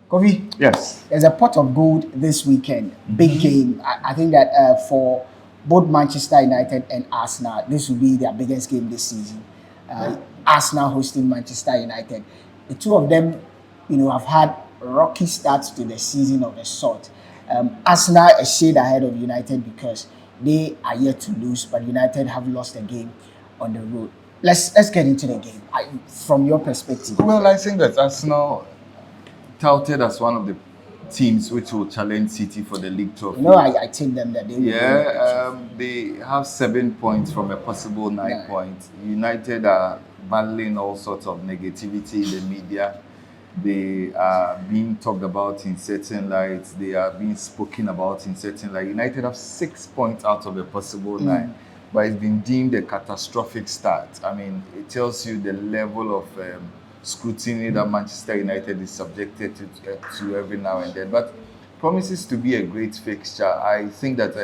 Kofi, Yes. there's a pot of gold this weekend. Big game. I think that for both Manchester United and Arsenal, this will be their biggest game this season. Arsenal hosting Manchester United. The two of them, have had rocky starts to the season of a sort. Arsenal a shade ahead of United because they are yet to lose, but United have lost a game on the road. Let's get into the game. From your perspective. Well, I think that Arsenal touted as one of the teams which will challenge City for the league trophy. I think them that they will They have 7 points from a possible 9 points. United are battling all sorts of negativity in the media. They are being talked about in certain lights. They are being spoken about in certain lights. United have 6 points out of a possible 9, but it's been deemed a catastrophic start. I mean, it tells you the level of scrutiny that Manchester United is subjected to every now and then. But promises to be a great fixture. I think that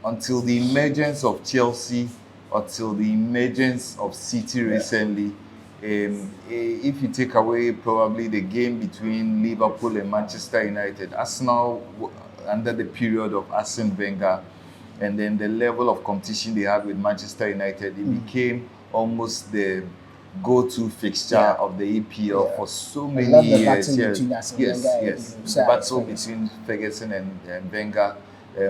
until the emergence of Chelsea, until the emergence of City recently, if you take away probably the game between Liverpool and Manchester United, Arsenal under the period of Arsene Wenger, and then the level of competition they had with Manchester United, it became almost the go-to fixture of the EPL for so many years. Yes. The battle between Ferguson and Wenger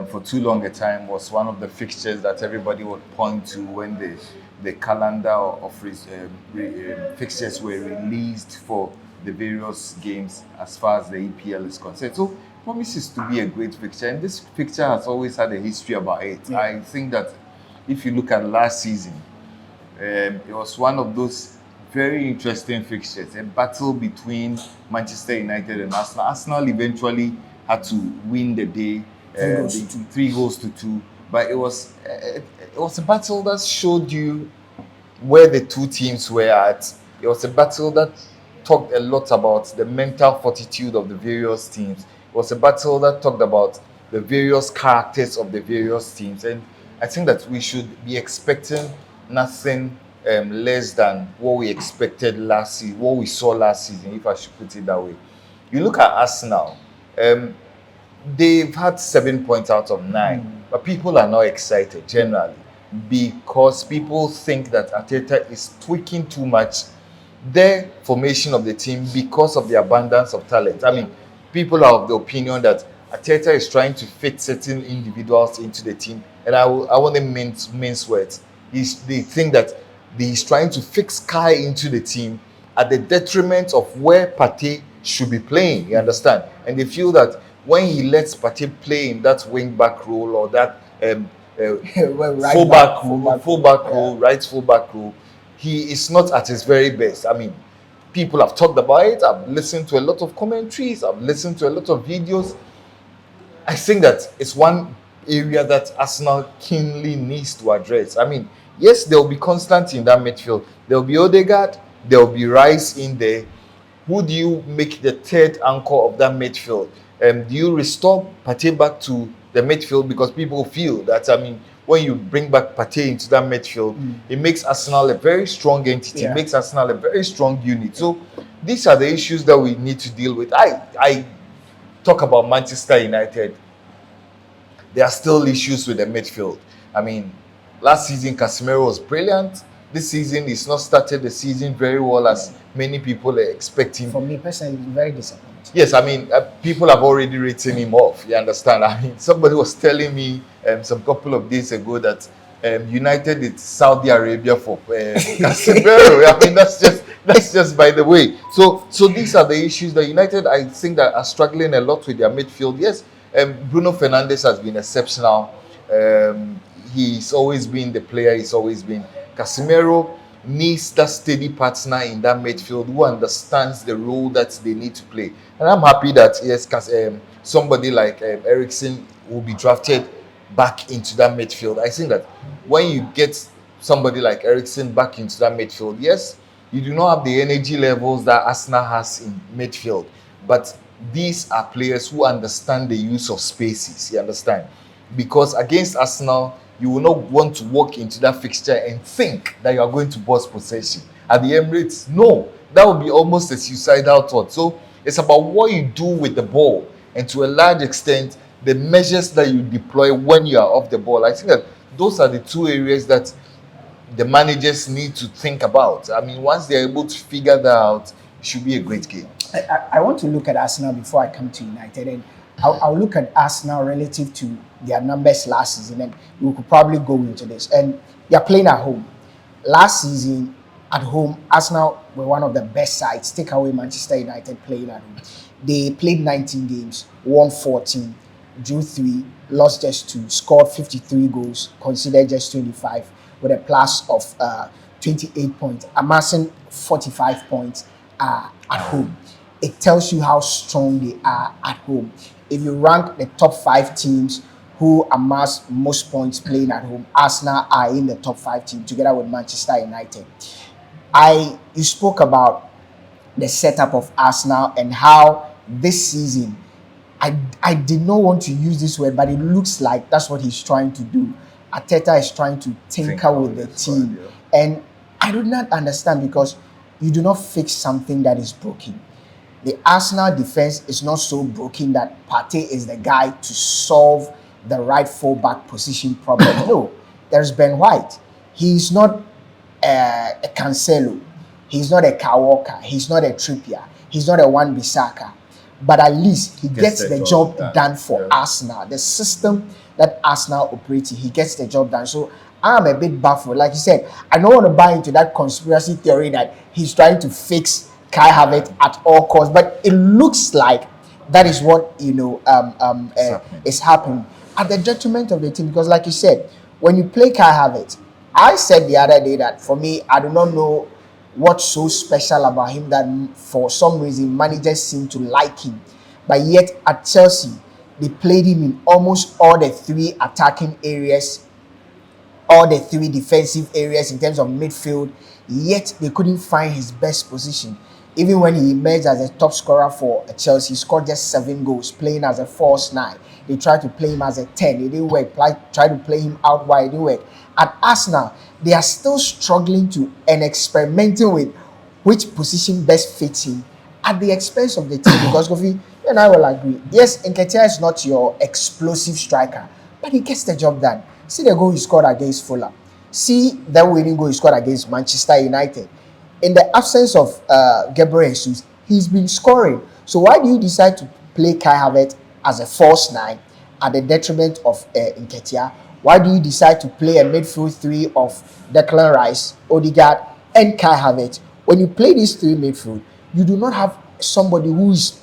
for too long a time was one of the fixtures that everybody would point to when the calendar of fixtures were released for the various games as far as the EPL is concerned. So promises to be a great fixture, and this fixture has always had a history about it. I think that if you look at last season, it was one of those very interesting fixtures, a battle between Manchester United and Arsenal. Arsenal eventually had to win the day, 3-2, but it was a battle that showed you where the two teams were at. It was a battle that talked a lot about the mental fortitude of the various teams. It was a battle that talked about the various characters of the various teams, and I think that we should be expecting nothing less than what we expected last season, what we saw last season, if I should put it that way. You look at Arsenal, they've had 7 points out of 9, but people are not excited generally because people think that Arteta is tweaking too much the formation of the team because of the abundance of talent. I mean, people are of the opinion that Arteta is trying to fit certain individuals into the team, and I want to mince words. They think that he's trying to fix Kai into the team at the detriment of where Partey should be playing, you understand? And they feel that when he lets Partey play in that wing-back role or that right full-back role, he is not at his very best. I mean, people have talked about it. I've listened to a lot of commentaries. I've listened to a lot of videos. I think that it's one area that Arsenal keenly needs to address. I mean, yes, there will be constant in that midfield. There will be Odegaard. There will be Rice in there. Who do you make the third anchor of that midfield? Do you restore Partey back to the midfield? Because people feel that, I mean, when you bring back Partey into that midfield, it makes Arsenal a very strong entity. It makes Arsenal a very strong unit. So these are the issues that we need to deal with. I talk about Manchester United. There are still issues with the midfield. I mean, last season Casemiro was brilliant. This season he's not started the season very well as many people are expecting. For me personally, very disappointing. Yes, I mean, people have already written him off. You understand? I mean, somebody was telling me some couple of days ago that United is Saudi Arabia for Casemiro. I mean, that's just by the way. So these are the issues that United, I think, that are struggling a lot with their midfield. Yes, Bruno Fernandes has been exceptional. He's always been the player. He's always been. Casemiro needs that steady partner in that midfield who understands the role that they need to play. And I'm happy that yes, somebody like Eriksen will be drafted back into that midfield. I think that when you get somebody like Eriksen back into that midfield, yes, you do not have the energy levels that Arsenal has in midfield, but these are players who understand the use of spaces. You understand? Because against Arsenal, you will not want to walk into that fixture and think that you are going to boss possession. At the Emirates, no, that would be almost a suicidal thought. So it's about what you do with the ball, and to a large extent, the measures that you deploy when you are off the ball. I think that those are the two areas that the managers need to think about. I mean, once they're able to figure that out, it should be a great game. I want to look at Arsenal before I come to United, and I'll look at Arsenal relative to their numbers last season, and we could probably go into this. And they're playing at home. Last season, at home, Arsenal were one of the best sides. Take away Manchester United playing at home. They played 19 games, won 14, drew 3, lost just 2, scored 53 goals, conceded just 25, with a plus of 28 points, amassing 45 points at home. It tells you how strong they are at home. If you rank the top 5 teams who amass most points playing at home, Arsenal are in the top 5 teams together with Manchester United. You spoke about the setup of Arsenal and how this season, I did not want to use this word, but it looks like that's what he's trying to do. Arteta is trying to tinker with the team. And I do not understand, because you do not fix something that is broken. The Arsenal defense is not so broken that Partey is the guy to solve the right fullback position problem. No, there's Ben White. He's not a Cancelo. He's not a Kyle Walker. He's not a Trippier. He's not a Wan-Bissaka. But at least he gets the job done for Arsenal. The system that Arsenal operates in, he gets the job done. So I'm a bit baffled. Like you said, I don't want to buy into that conspiracy theory that he's trying to fix Kai Havertz at all costs. But it looks like that is what is happening at the detriment of the team. Because like you said, when you play Kai Havertz, I said the other day that for me, I do not know what's so special about him that for some reason managers seem to like him. But yet at Chelsea, they played him in almost all the 3 attacking areas, all the 3 defensive areas in terms of midfield, yet they couldn't find his best position. Even when he emerged as a top scorer for Chelsea, he scored just 7 goals, playing as a false 9. They tried to play him as a 10. It didn't work. Tried to play him out wide. It didn't work. At Arsenal, they are still struggling to and experimenting with which position best fits him at the expense of the team. Because Kofi, you and I will agree. Yes, Nketiah is not your explosive striker, but he gets the job done. See the goal he scored against Fulham. See the winning goal he scored against Manchester United. In the absence of Gabriel Jesus, he's been scoring. So why do you decide to play Kai Havertz as a false 9 at the detriment of Nketiah? Why do you decide to play a midfield 3 of Declan Rice, Odegaard, and Kai Havertz? When you play these 3 midfield, you do not have somebody who is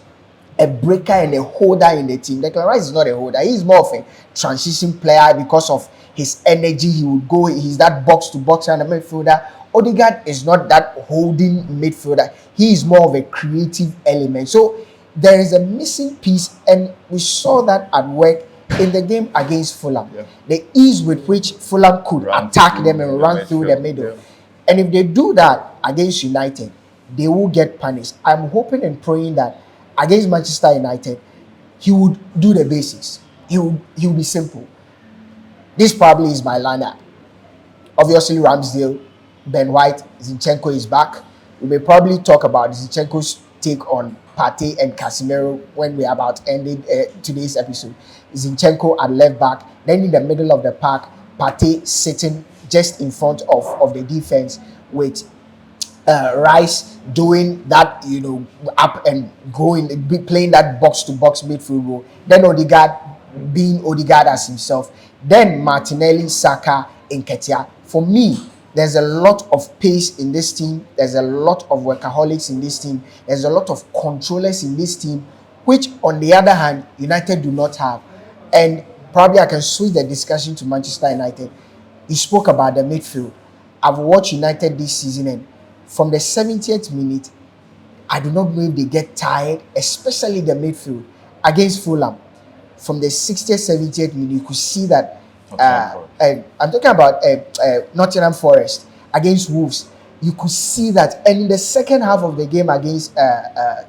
a breaker and a holder in the team. Declan Rice is not a holder. He's more of a transition player because of his energy. He would go, he's that box-to-box and a midfielder. Odegaard is not that holding midfielder. He is more of a creative element. So there is a missing piece, and we saw that at work in the game against Fulham. Yeah. The ease with which Fulham could attack them and run through the middle. Yeah. And if they do that against United, they will get punished. I'm hoping and praying that against Manchester United, he would do the basics. He will be simple. This probably is my lineup. Obviously, Ramsdale, Ben White, Zinchenko is back. We may probably talk about Zinchenko's take on Partey and Casemiro when we are about ending today's episode. Zinchenko at left back, then in the middle of the park, Partey sitting just in front of the defense with Rice doing that, up and going, playing that box-to-box midfield role. Then Odegaard being Odegaard as himself. Then Martinelli, Saka, Nketiah. For me, there's a lot of pace in this team. There's a lot of workaholics in this team. There's a lot of controllers in this team, which, on the other hand, United do not have. And probably I can switch the discussion to Manchester United. You spoke about the midfield. I've watched United this season, and from the 70th minute, I do not know if they get tired, especially the midfield. Against Fulham, from the 60th, 70th minute, you could see that I'm talking about Nottingham Forest against Wolves. You could see that, and in the second half of the game against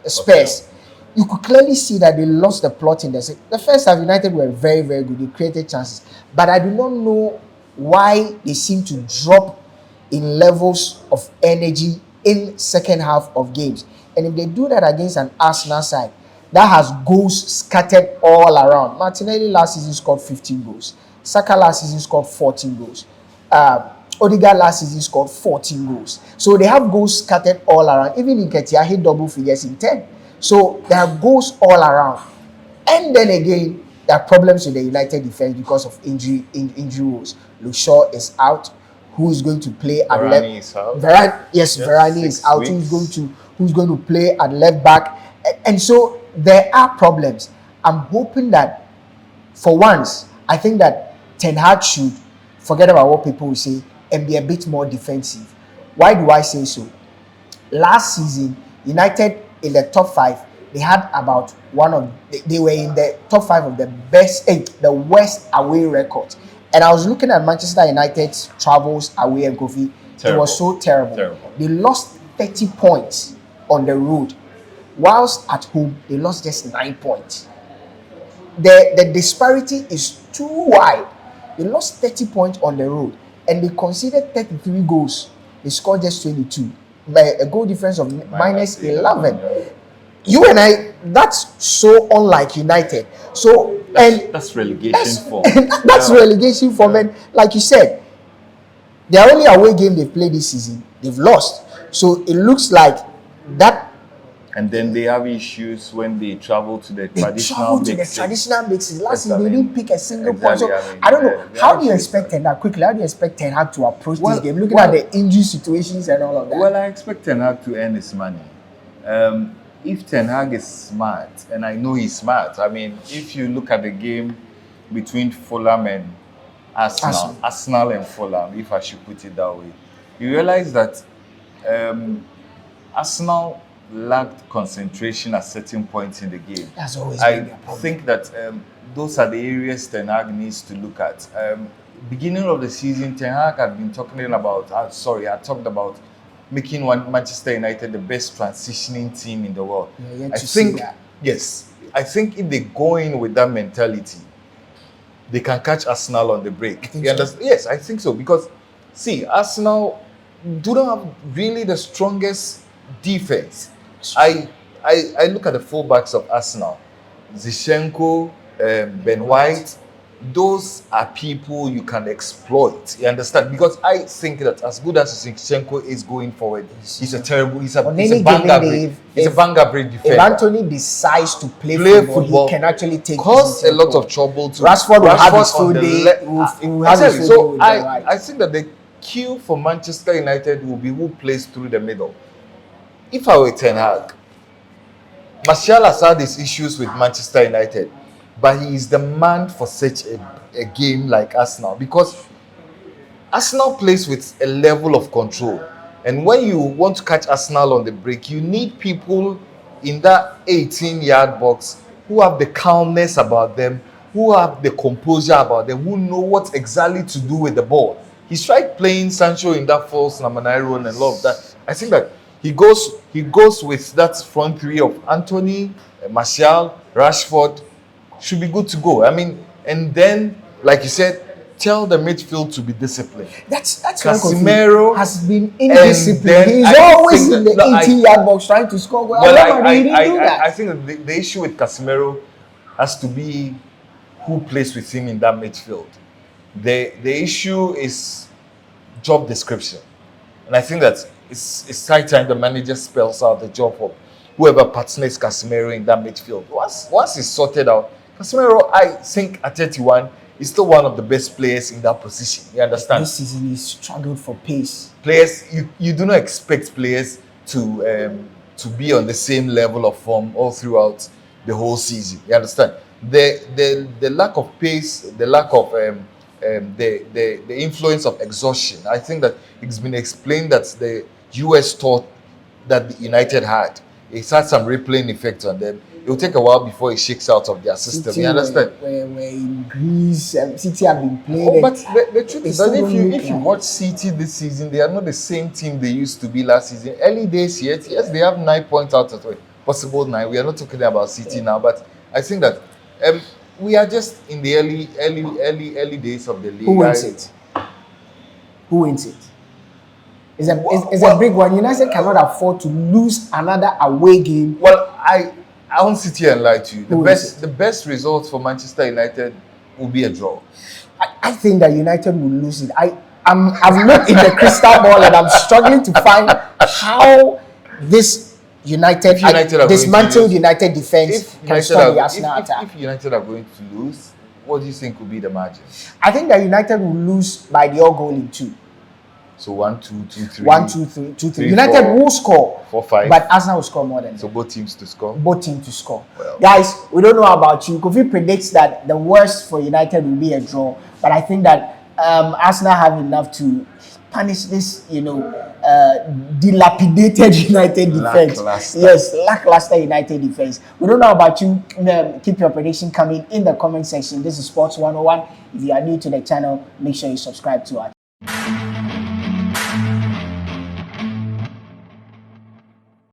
Spurs, you could clearly see that they lost the plot in the first half. United were very, very good. They created chances, but I do not know why they seem to drop in levels of energy in second half of games. And if they do that against an Arsenal side that has goals scattered all around. Martinelli last season scored 15 goals. Saka last season scored 14 goals. Odegaard last season scored 14 goals. So they have goals scattered all around. Even Nketiah hit double figures in 10. So there are goals all around. And then again, there are problems with the United defense because of injury woes. Luke Shaw is out. Who is going to play at left? Varane is out. Varane is out. Who's going to play at left back? And so there are problems. I'm hoping that for once, I think that Ten Hag should forget about what people will say and be a bit more defensive. Why do I say so? Last season, United in the top 5, they had about they were in the top 5 of the best 8, the worst away record. And I was looking at Manchester United's travels away and Kofi. It was so terrible. They lost 30 points on the road, whilst at home they lost just 9 points. The disparity is too wide. They lost 30 points on the road and they conceded 33 goals. They scored just 22 by a goal difference of minus 11. You and I, that's so unlike United. So that's relegation form. That's relegation form. And like you said, their only away game they've played this season, they've lost. So it looks like that. And then they have issues when they travel to the traditional mixes. Last season they didn't pick a single point. So I don't know. How do you expect Ten Hag quickly? How do you expect Ten Hag to approach this game? Looking at the injury situations and all of that. Well, I expect Ten Hag to earn his money. If Ten Hag is smart, and I know he's smart, I mean, if you look at the game between Fulham and Arsenal and Fulham, if I should put it that way, you realize that Arsenal lacked concentration at certain points in the game. That's always I been a problem. think that those are the areas Ten Hag needs to look at. Beginning of the season, Ten Hag had been talking about, I talked about making Manchester United the best transitioning team in the world. I think that. Yes, I think if they go in with that mentality, they can catch Arsenal on the break. Yes, I think so, because see, Arsenal do not have really the strongest defense. I look at the fullbacks of Arsenal, Zinchenko, Ben White. Those are people you can exploit. You understand? Because I think that as good as Zinchenko is going forward, he's a banger break defender. If Anthony decides to play football, he can actually take cause a lot of trouble to Rashford will have his full day. So I think that the cue for Manchester United will be who plays through the middle. If I were Ten Hag, Martial has had his issues with Manchester United, but he is the man for such a game like Arsenal, because Arsenal plays with a level of control. And when you want to catch Arsenal on the break, you need people in that 18-yard box who have the calmness about them, who have the composure about them, who know what exactly to do with the ball. He's tried playing Sancho in that false number 9 role and all of that. I think that he goes with that front three of Anthony, Martial, Rashford, should be good to go. I mean, and then, like you said, tell the midfield to be disciplined. That's Casemiro has been indisciplined. He's always in the 18-yard box trying to score. I think the issue with Casemiro has to be who plays with him in that midfield. The issue is job description. And I think that it's high time the manager spells out the job for whoever partners Casemiro in that midfield. Once it's sorted out, Casemiro, I think at 31, is still one of the best players in that position. You understand? This season he struggled for pace. Players, you do not expect players to be on the same level of form all throughout the whole season. You understand? The lack of pace, the lack of the influence of exhaustion. I think that it's been explained that the US thought that the United had. It's had some replaying effect on them. It will take a while before it shakes out of their system. City you understand? We're in Greece. City have been playing. But the truth is that if you watch City this season, they are not the same team they used to be last season. Early days yet, yes, they have 9 points out of it. Possible 9. We are not talking about City now, but I think that we are just in the early days of the league. Who wins it? who wins it? It's a big one. United cannot afford to lose another away game. Well, I won't sit here and lie to you. Who is it? The best result for Manchester United will be a draw. I think that United will lose it. I've looked in the crystal ball and I'm struggling to find how this dismantled United defense can stop the Arsenal attack. If United are going to lose, what do you think will be the margin? I think that United will lose by the goal in 2. So 1, 2, 2, 3. 1, 2, 3, 2, 3. Three, United four, will score 4, 5. but Arsenal will score more than So them. both teams to score. Both teams to score. Well. Guys, we don't know about you. Kofi predicts that the worst for United will be a draw, but I think that Arsenal have enough to punish this, dilapidated United defense. Lackluster. Yes, lackluster United defense. We don't know about you. Keep your prediction coming in the comment section. This is Sports 101. If you are new to the channel, make sure you subscribe to us.